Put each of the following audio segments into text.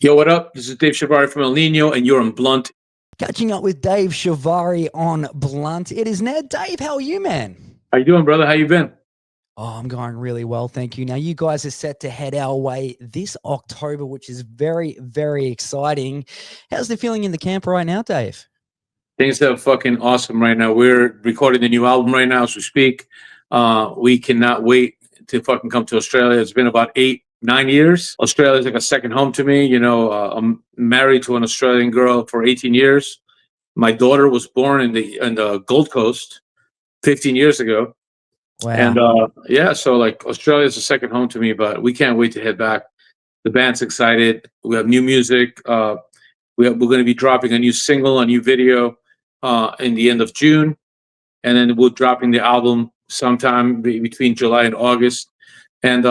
Yo, what up? This is Dave Chavarri from El Nino, and you're on Blunt. Catching up with Dave Chavarri on Blunt. It is Ned. Dave, how are you, man? How you doing, brother? How you been? Oh, I'm going really well, thank you. Now, you guys are set to head our way this October, which is very, very exciting. How's the feeling in the camp right now, Dave? Things are fucking awesome right now. We're recording the new album right now as we speak. We cannot wait to fucking come to Australia. It's been about 8, 9 years. Australia is like a second home to me. I'm married to an Australian girl for 18 years. My daughter was born in the Gold Coast 15 years ago. Wow. And yeah, so like Australia is a second home to me, but we can't wait to head back. The band's excited. We have new music. We're going to be dropping a new single, a new video in the end of June. And then we're dropping the album sometime between July and August. And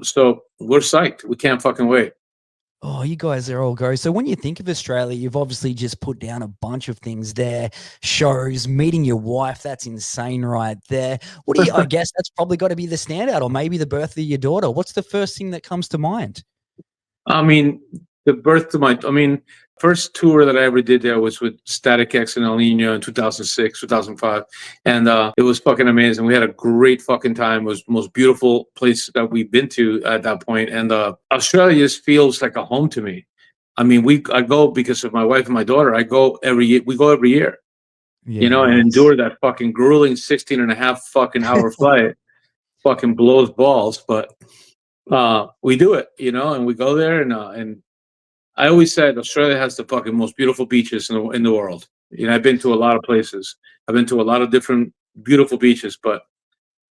so we're psyched. We can't fucking wait. Oh, you guys are all go. So when you think of Australia, you've obviously just put down a bunch of things there, shows, meeting your wife. That's insane right there. What do you, I guess that's probably got to be the standout, or maybe the birth of your daughter. What's the first thing that comes to mind? I mean, first tour that I ever did there was with Static X and El Nino in 2006, 2005. And it was fucking amazing. We had a great fucking time. It was the most beautiful place that we've been to at that point. And Australia just feels like a home to me. I mean, I go because of my wife and my daughter. I go every year. We go every year, Yeah, and nice. endure that fucking grueling 16 and a half fucking hour flight. Fucking blows balls, but we do it, and we go there, and I always said Australia has the fucking most beautiful beaches in the world. I've been to a lot of places. I've been to a lot of different beautiful beaches, but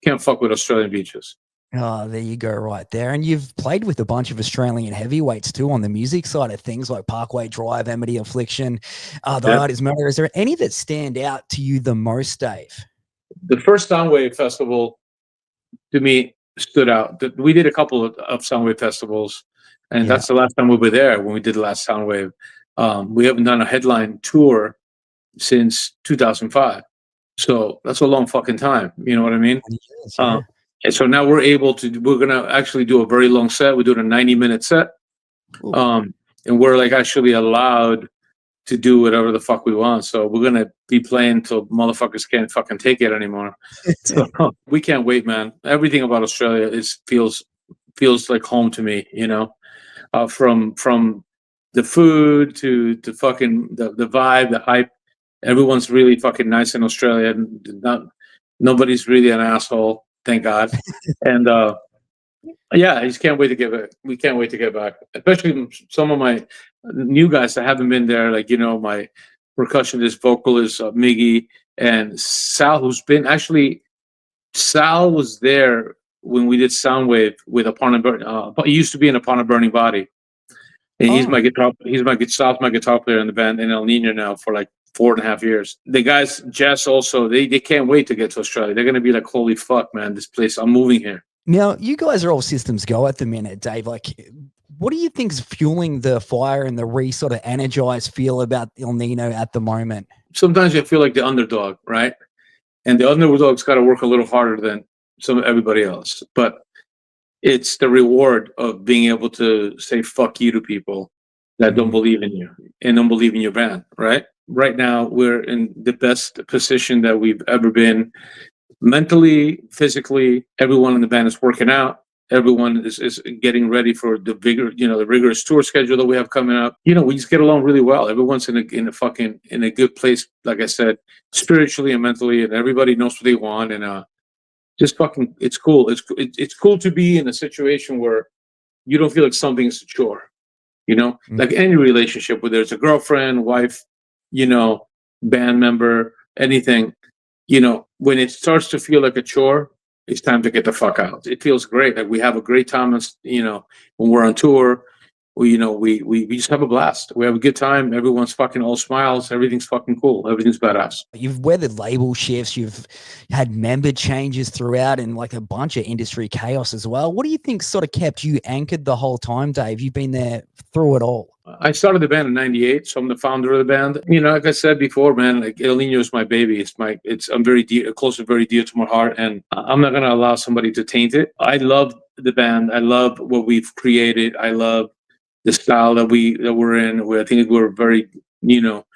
can't fuck with Australian beaches. Oh, there you go, right there. And you've played with a bunch of Australian heavyweights too on the music side of things, like Parkway Drive, Amity Affliction, The Yeah. Art Is Murder. Is there any that stand out to you the most, Dave? The first Soundwave festival to me stood out. We did a couple of Soundwave festivals, and that's the last time we were there when we did the last Soundwave. We haven't done a headline tour since 2005. So that's a long fucking time. You know what I mean? Yes, yeah. And so now we're going to actually do a very long set. We're doing a 90-minute set. And we're like actually allowed to do whatever the fuck we want. So we're going to be playing till motherfuckers can't fucking take it anymore. So we can't wait, man. Everything about Australia feels like home to me, from the food to fucking the vibe, the hype. Everyone's really fucking nice in Australia. Nobody's really an asshole, thank God. And yeah, I just can't wait to get back. We can't wait to get back, especially some of my new guys that haven't been there. Like my percussionist, vocalist Miggy, and Sal, who's been actually. Sal was there when we did Soundwave with Upon a Burning. He used to be in Upon a Burning Body, and he's my guitar. Sal's my guitar player in the band in El Nino now for like 4.5 years. The guys, Jess, also they can't wait to get to Australia. They're gonna be like, holy fuck, man, this place. I'm moving here. Now, you guys are all systems go at the minute, Dave. Like, what do you think's fueling the fire and the sort of energized feel about El Nino at the moment? Sometimes you feel like the underdog, right? And the underdog's got to work a little harder than everybody else. But it's the reward of being able to say fuck you to people that don't believe in you and don't believe in your band, right? Right now, we're in the best position that we've ever been. Mentally, physically, everyone in the band is working out. Everyone is getting ready for the rigorous tour schedule that we have coming up. We just get along really well. Everyone's in a good place, like I said, spiritually and mentally, and everybody knows what they want. And just fucking, it's cool. It's cool to be in a situation where you don't feel like something is a chore. Like any relationship, whether it's a girlfriend, wife, band member, anything. When it starts to feel like a chore, it's time to get the fuck out. It feels great. Like we have a great time, when we're on tour. We just have a blast. We have a good time. Everyone's fucking all smiles. Everything's fucking cool. Everything's badass. You've weathered label shifts. You've had member changes throughout and like a bunch of industry chaos as well. What do you think sort of kept you anchored the whole time, Dave? You've been there through it all. I started the band in '98, so I'm the founder of the band. Like I said before, man, like El Nino is my baby. I'm very close and very dear to my heart, and I'm not gonna allow somebody to taint it. I love the band. I love what we've created. I love the style that we're in. I think we're very, you know,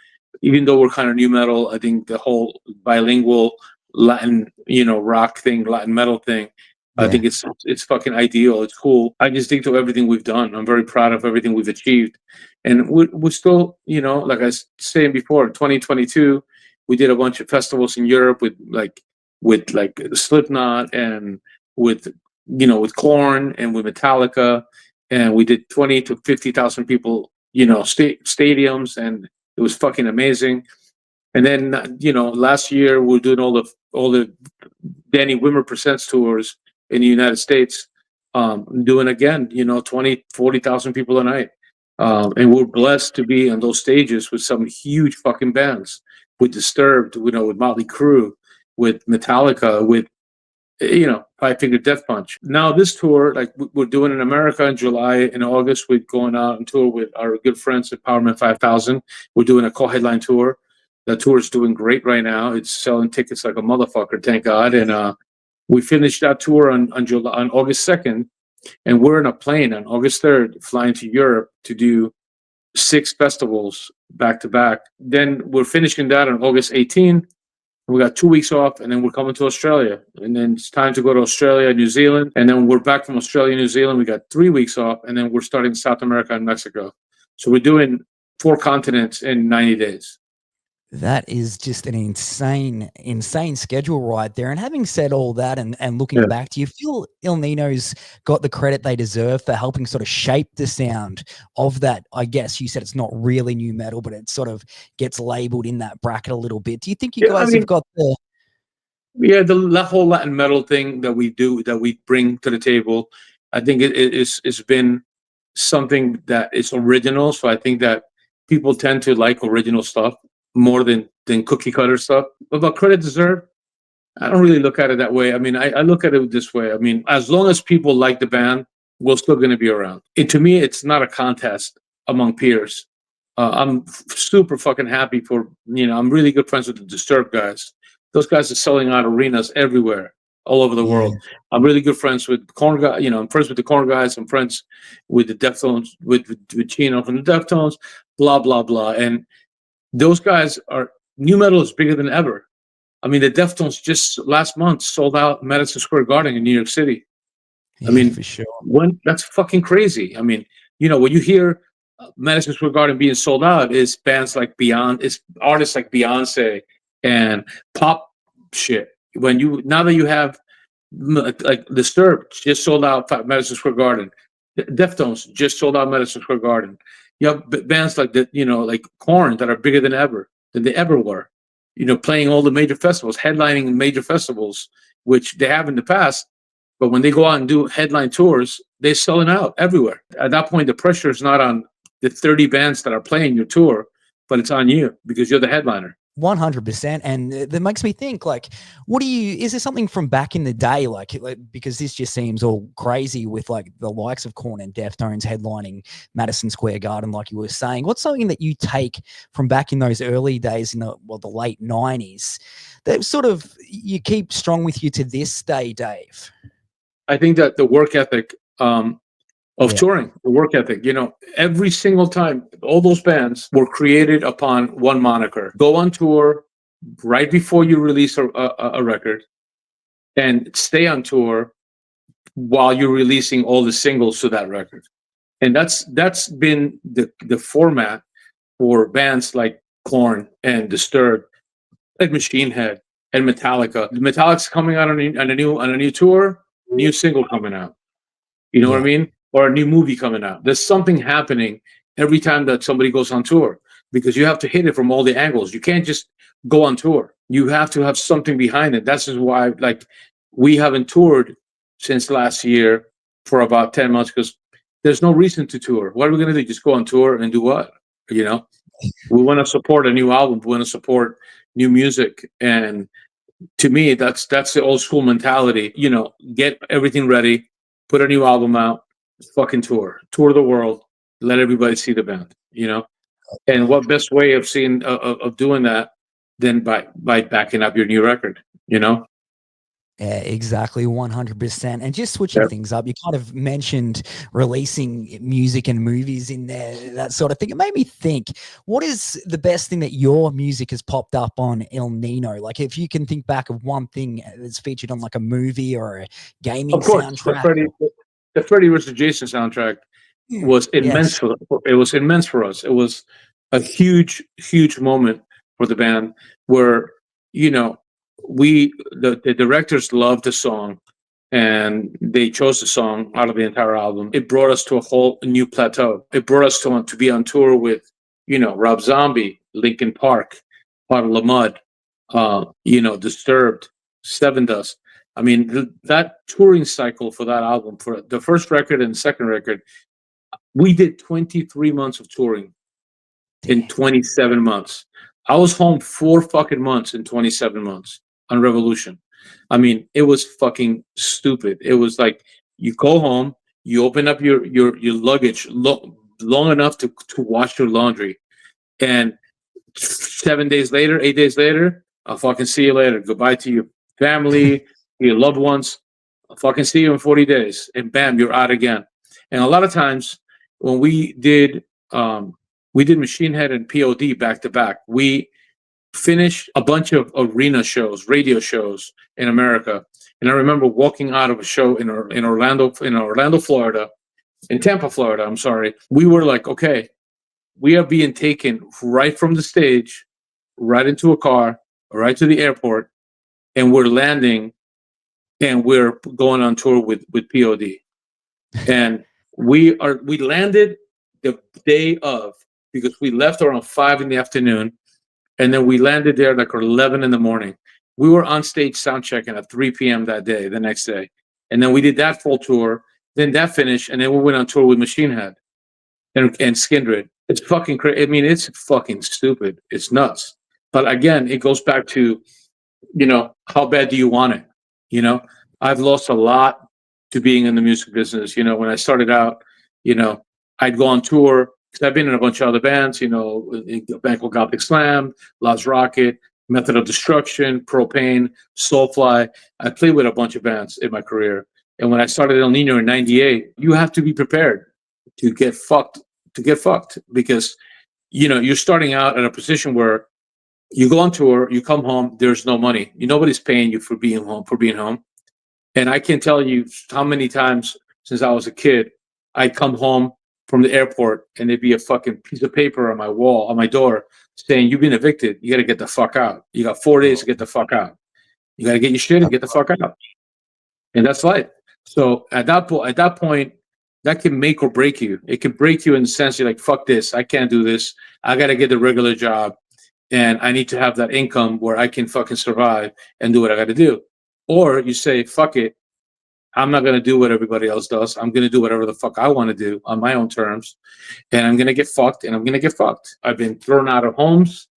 even though we're kind of new metal, I think the whole bilingual Latin, rock thing, Latin metal thing, I Yeah. think it's fucking ideal. It's cool. I just think to everything we've done. I'm very proud of everything we've achieved, and we're still, like I was saying before, 2022, we did a bunch of festivals in Europe with Slipknot and with with Korn and with Metallica, and we did 20 to 50,000 people, stadiums, and it was fucking amazing. And then last year we're doing all the Danny Wimmer Presents tours in the United States, doing again 20, 40,000 people a night, and we're blessed to be on those stages with some huge fucking bands, with Disturbed, with Motley Crue, with Metallica, with Five Finger Death Punch. Now this tour, like we're doing in America in July and August, we're going out on tour with our good friends at Powerman 5000. We're doing a co-headline tour. That tour is doing great right now. It's selling tickets like a motherfucker, thank God. And we finished that tour on August 2nd, and we're in a plane on August 3rd flying to Europe to do 6 festivals back to back. Then we're finishing that on August 18th. We got 2 weeks off, and then we're coming to Australia. And then it's time to go to Australia, New Zealand. And then we're back from Australia, New Zealand. We got 3 weeks off, and then we're starting South America and Mexico. So we're doing 4 continents in 90 days. That is just an insane schedule right there. And having said all that and looking back, do you feel El Nino's got the credit they deserve for helping sort of shape the sound of that? I guess you said it's not really new metal, but it sort of gets labeled in that bracket a little bit. Do you think you guys have got the... Yeah, the whole Latin metal thing that we do, that we bring to the table, I think it's been something that is original. So I think that people tend to like original stuff more than cookie cutter stuff. About credit deserved, I don't really look at it that way. I mean, I look at it this way. I mean, as long as people like the band, we're still going to be around. To me, it's not a contest among peers. I'm super fucking happy for, I'm really good friends with the Disturbed guys. Those guys are selling out arenas everywhere, all over the world. I'm really good friends with Korn guys. I'm friends with the Korn guys. I'm friends with the Deftones, with Chino from the Deftones, blah, blah, blah. And those guys are, new metal is bigger than ever. I mean, the Deftones just last month sold out Madison Square Garden in New York City. Yeah, I mean, for sure. That's fucking crazy. I mean, when you hear Madison Square Garden being sold out, is bands like it's artists like Beyonce and pop shit. Now that you have like Disturbed just sold out Madison Square Garden, Deftones just sold out Madison Square Garden. You have bands like like Korn that are bigger than they ever were. Playing all the major festivals, headlining major festivals, which they have in the past. But when they go out and do headline tours, they're selling out everywhere. At that point, the pressure is not on the 30 bands that are playing your tour, but it's on you because you're the headliner. 100%. And that makes me think, like, is there something from back in the day, like because this just seems all crazy with like the likes of Korn and Deftones headlining Madison Square Garden, like you were saying. What's something that you take from back in those early days in the late 90s that sort of you keep strong with you to this day, Dave? I think that the work ethic of touring, the work ethic, every single time, all those bands were created upon one moniker: go on tour right before you release a record, and stay on tour while you're releasing all the singles to that record. And that's been the format for bands like Korn and Disturbed, like Machine Head and Metallica. Metallica's coming out on a new tour, new single coming out. You know what I mean? Or a new movie coming out. There's something happening every time that somebody goes on tour, because you have to hit it from all the angles. You can't just go on tour. You have to have something behind it. That's just why, like, we haven't toured since last year for about 10 months, because there's no reason to tour. What are we going to do? Just go on tour and do what? We want to support a new album. We want to support new music. And to me, that's the old school mentality. Get everything ready, put a new album out, fucking tour the world, let everybody see the band. And what best way of seeing of doing that than by backing up your new record? Yeah, exactly, 100%. And just switching Yeah. things up, you kind of mentioned releasing music and movies in there, that sort of thing. It made me think, what is the best thing that your music has popped up on El Nino? Like, if you can think back of one thing that's featured on like a movie or a gaming Of course, soundtrack. the Freddy versus Jason soundtrack was immense Yes. for it was immense for us. It was a huge moment for the band where, you know, the directors loved the song and they chose the song out of the entire album. It brought us to a whole new plateau. It brought us to be on tour with, Rob Zombie, Linkin Park, Puddle of Mud, Disturbed, Seven Dust. I mean, that touring cycle for that album, for the first record and second record, we did 23 months of touring in Damn. 27 months. I was home 4 fucking months in 27 months on Revolution. I mean, it was fucking stupid. It was like you go home, you open up your luggage long enough to wash your laundry, and 7 days later, 8 days later, I'll fucking see you later. Goodbye to your family, your loved ones. I'll fucking see you in 40 days. And bam, you're out again. And a lot of times when we did Machine Head and POD back to back, we finished a bunch of arena shows, radio shows in America. And I remember walking out of a show in Orlando, Florida, in Tampa, Florida, I'm sorry. We were like, okay, we are being taken right from the stage, right into a car, right to the airport, and we're landing, and we're going on tour with POD. And we landed the day of, because we left around 5 in the afternoon, and then we landed there like 11 in the morning. We were on stage sound checking at 3 p.m. that day, the next day, and then we did that full tour. Then that finished, and then we went on tour with Machine Head and Skindred. It's fucking crazy. I mean, it's fucking stupid. It's nuts. But again, it goes back to, how bad do you want it? I've lost a lot to being in the music business. When I started out, I'd go on tour because I've been in a bunch of other bands, a band called Gothic Slam, Lost Rocket, Method of Destruction, Propane, Soulfly. I played with a bunch of bands in my career. And when I started El Nino in '98, you have to be prepared to get fucked, because, you're starting out at a position where you go on tour, you come home, there's no money. Nobody's paying you for being home. And I can't tell you how many times since I was a kid, I'd come home from the airport and there'd be a fucking piece of paper on my wall, on my door, saying, "You've been evicted. You got to get the fuck out. You got 4 days to get the fuck out. You got to get your shit and get the fuck out." And that's life. So at that point, that can make or break you. It can break you in the sense you're like, "Fuck this. I can't do this. I got to get a regular job, and I need to have that income where I can fucking survive and do what I got to do." Or you say, "Fuck it. I'm not going to do what everybody else does. I'm going to do whatever the fuck I want to do on my own terms. And I'm going to get fucked, and I'm going to get fucked." I've been thrown out of homes,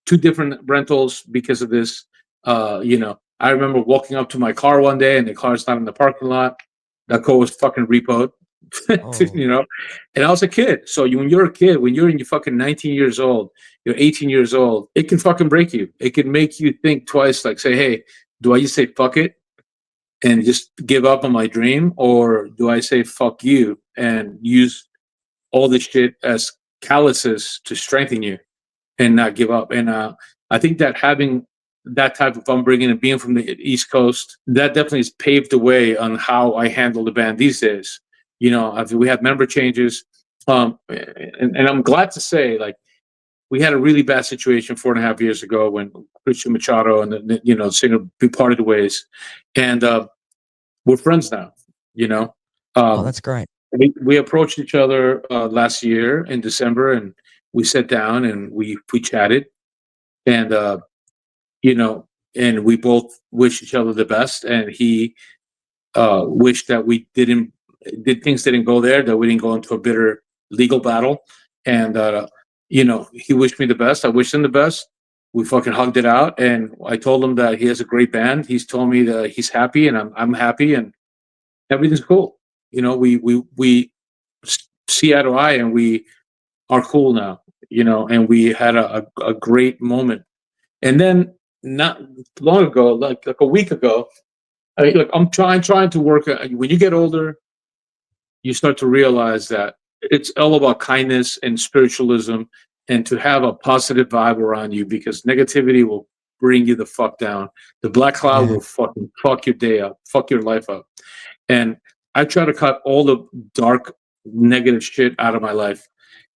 2 different rentals because of this. I remember walking up to my car one day and the car's not in the parking lot. That car was fucking repoed. Oh, And I was a kid. So when you're a kid, when you're in your fucking 19 years old, you're 18 years old, it can fucking break you. It can make you think twice, like, say, hey, do I just say fuck it and just give up on my dream? Or do I say fuck you and use all this shit as calluses to strengthen you and not give up? And I think that having that type of upbringing and being from the East Coast, that definitely has paved the way on how I handle the band these days. We had member changes, and I'm glad to say, like, we had a really bad situation 4.5 years ago when Christian Machado and the singer parted ways, and we're friends now. You know, oh, um, that's great. we approached each other last year in December, and we sat down and we chatted, and you know, and we both wished each other the best. And he wished that we did things didn't go there, that we didn't go into a bitter legal battle. And he wished me the best. I wished him the best. We fucking hugged it out, and I told him that he has a great band. He's told me that he's happy, and I'm happy, and everything's cool. We see eye to eye, and we are cool now. And we had a great moment. And then not long ago, like a week ago, look, I'm trying to work. When you get older, you start to realize that it's all about kindness and spiritualism, and to have a positive vibe around you, because negativity will bring you the fuck down. The black cloud Yeah. will fucking fuck your day up, fuck your life up. And I try to cut all the dark, negative shit out of my life.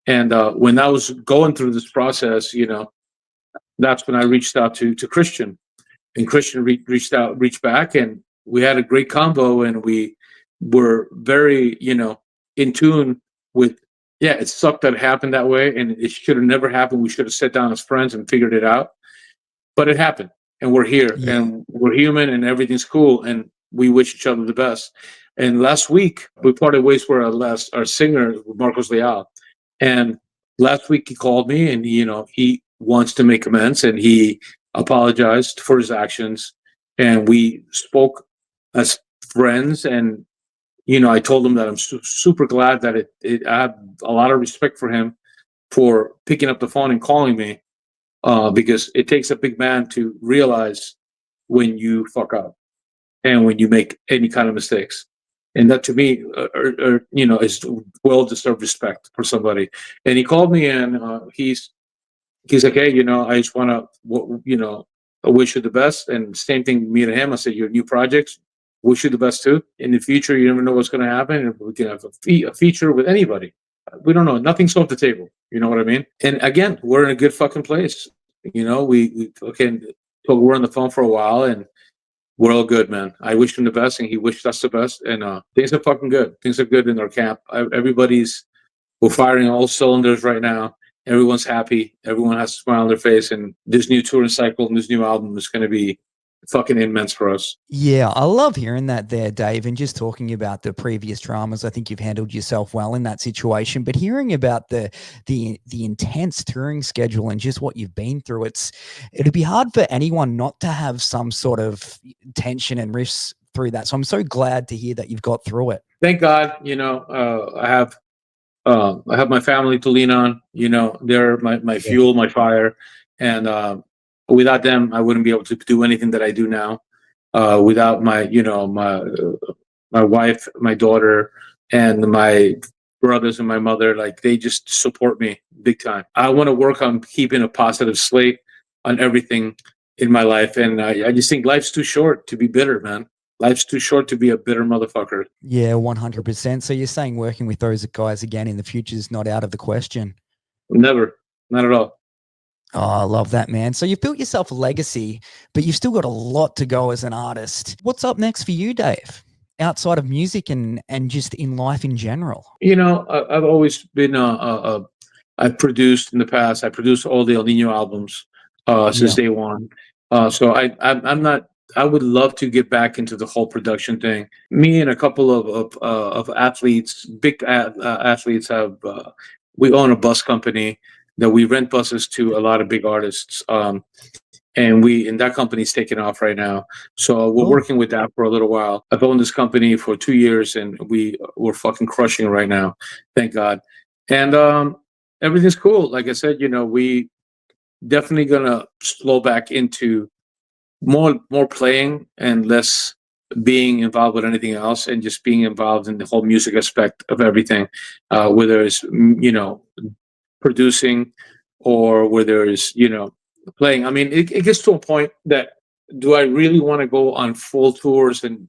And when I was going through this process, that's when I reached out to Christian, and Christian reached back, and we had a great combo, and we were very, in tune with. Yeah, it sucked that it happened that way, and it should have never happened. We should have sat down as friends and figured it out, but it happened, and we're here, Yeah. and we're human, and everything's cool, and we wish each other the best. And last week we parted ways with our singer Marcos Leal, and last week he called me, and he wants to make amends, and he apologized for his actions, and we spoke as friends. And I told him that I'm super glad that I have a lot of respect for him for picking up the phone and calling me, because it takes a big man to realize when you fuck up and when you make any kind of mistakes. And that, to me, is well deserved respect for somebody. And he called me, and he's like, hey, I just want to, I wish you the best. And same thing, me to him. I said, your new projects, wish you the best too. In the future, you never know what's going to happen. And we can have a feature with anybody. We don't know. Nothing's off the table. You know what I mean? And again, we're in a good fucking place. We okay, we're on the phone for a while, and we're all good, man. I wish him the best, and he wished us the best. And things are fucking good. Things are good in our camp. We're firing all cylinders right now. Everyone's happy. Everyone has a smile on their face. And this new touring cycle and this new album is going to be fucking immense for us. Yeah, I love hearing that there, Dave, and just talking about the previous dramas. I think you've handled yourself well in that situation. But hearing about the intense touring schedule and just what you've been through, it'd be hard for anyone not to have some sort of tension and risks through that. So I'm so glad to hear that you've got through it. Thank God, I have my family to lean on. They're my Yeah. fuel, my fire, and without them, I wouldn't be able to do anything that I do now. Without my wife, my daughter, and my brothers and my mother, like, they just support me big time. I want to work on keeping a positive slate on everything in my life, and I just think life's too short to be bitter, man. Life's too short to be a bitter motherfucker. Yeah, 100%. So you're saying working with those guys again in the future is not out of the question? Never, not at all. Oh, I love that, man. So you've built yourself a legacy, but you've still got a lot to go as an artist. What's up next for you, Dave? Outside of music and just in life in general? I've always been I've produced in the past. I produced all the El Nino albums since Yeah. day one. So I'm not. I would love to get back into the whole production thing. Me and a couple of athletes, big athletes, have we own a bus company that we rent buses to a lot of big artists. And that company's taking off right now. So we're Cool. working with that for a little while. I've owned this company for 2 years, and we're fucking crushing right now. Thank God. And everything's cool. Like I said, we definitely gonna slow back into more playing and less being involved with anything else, and just being involved in the whole music aspect of everything, whether it's producing, or whether it's playing. I mean, it gets to a point that, do I really want to go on full tours? And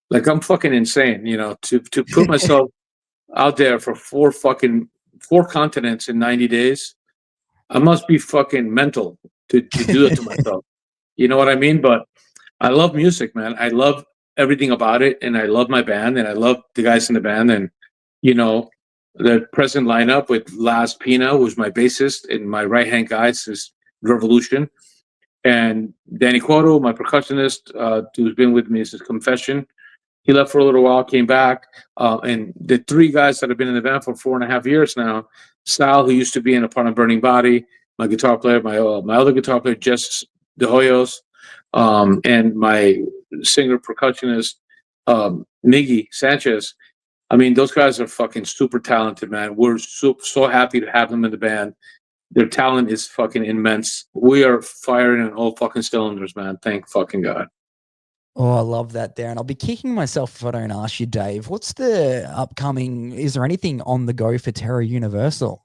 like, I'm fucking insane, to put myself out there for four continents in 90 days. I must be fucking mental to do it to myself. You know what I mean? But I love music, man. I love everything about it, and I love my band, and I love the guys in the band, and you know the present lineup with Laz Pina, who's my bassist, and my right hand guy is Revolution, and Danny Cuoto, my percussionist, who's been with me since Confession. He left for a little while, came back, and the three guys that have been in the band for 4.5 years now. Sal, who used to be in a part of Burning Body, my guitar player, my other guitar player, Jess De Hoyos, and my singer percussionist, Miggy Sanchez. I mean, those guys are fucking super talented, man. We're so happy to have them in the band. Their talent is fucking immense. We are firing on all fucking cylinders, man. Thank fucking God. Oh, I love that, Darren. I'll be kicking myself if I don't ask you, Dave. What's the upcoming? Is there anything on the go for Terra Universal?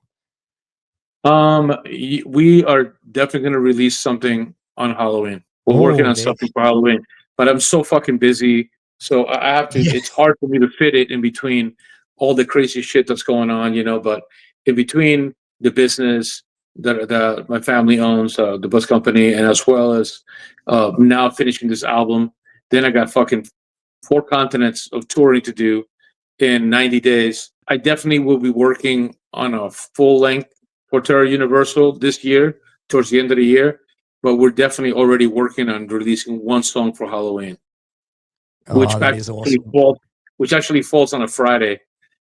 We are definitely going to release something on Halloween. We're working Oh, on there. something for Halloween, but I'm so fucking busy. So I have to, Yeah. it's hard for me to fit it in between all the crazy shit that's going on, but in between the business that my family owns, the bus company, and as well as now finishing this album, then I got fucking 4 continents of touring to do in 90 days. I definitely will be working on a full length for Terra Universal this year, towards the end of the year. But we're definitely already working on releasing one song for Halloween, which Oh, that is actually awesome. falls, which actually falls on a Friday,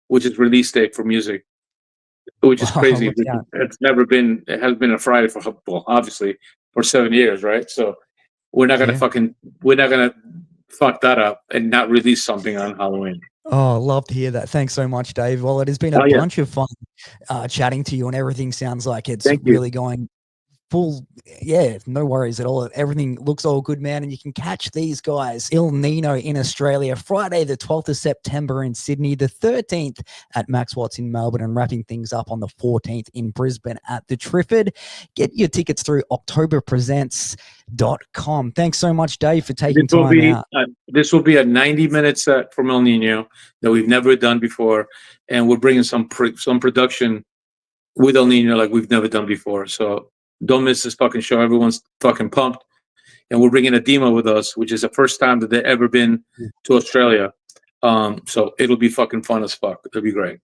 which is release date for music, which is Oh, crazy. look out. It has been a Friday for, well, obviously for 7 years, right? So Yeah. we're not gonna fuck that up and not release something on Halloween. Oh, love to hear that. Thanks so much, Dave. Well, it has been a Oh yeah, bunch of fun chatting to you, and everything sounds like it's thank you. really going full. Yeah, no worries at all. Everything looks all good, man. And you can catch these guys, Il Nino in Australia, Friday the 12th of September in Sydney, the 13th at Max Watts in Melbourne, and wrapping things up on the 14th in Brisbane at the Triffid. Get your tickets through octoberpresents.com. Thanks so much, Dave, for taking time out. This will be a 90-minute set from El Nino that we've never done before, and we're bringing some production with El Nino like we've never done before. So don't miss this fucking show. Everyone's fucking pumped, and we're bringing a demo with us, which is the first time that they've ever been to Australia. So it'll be fucking fun as fuck. It'll be great.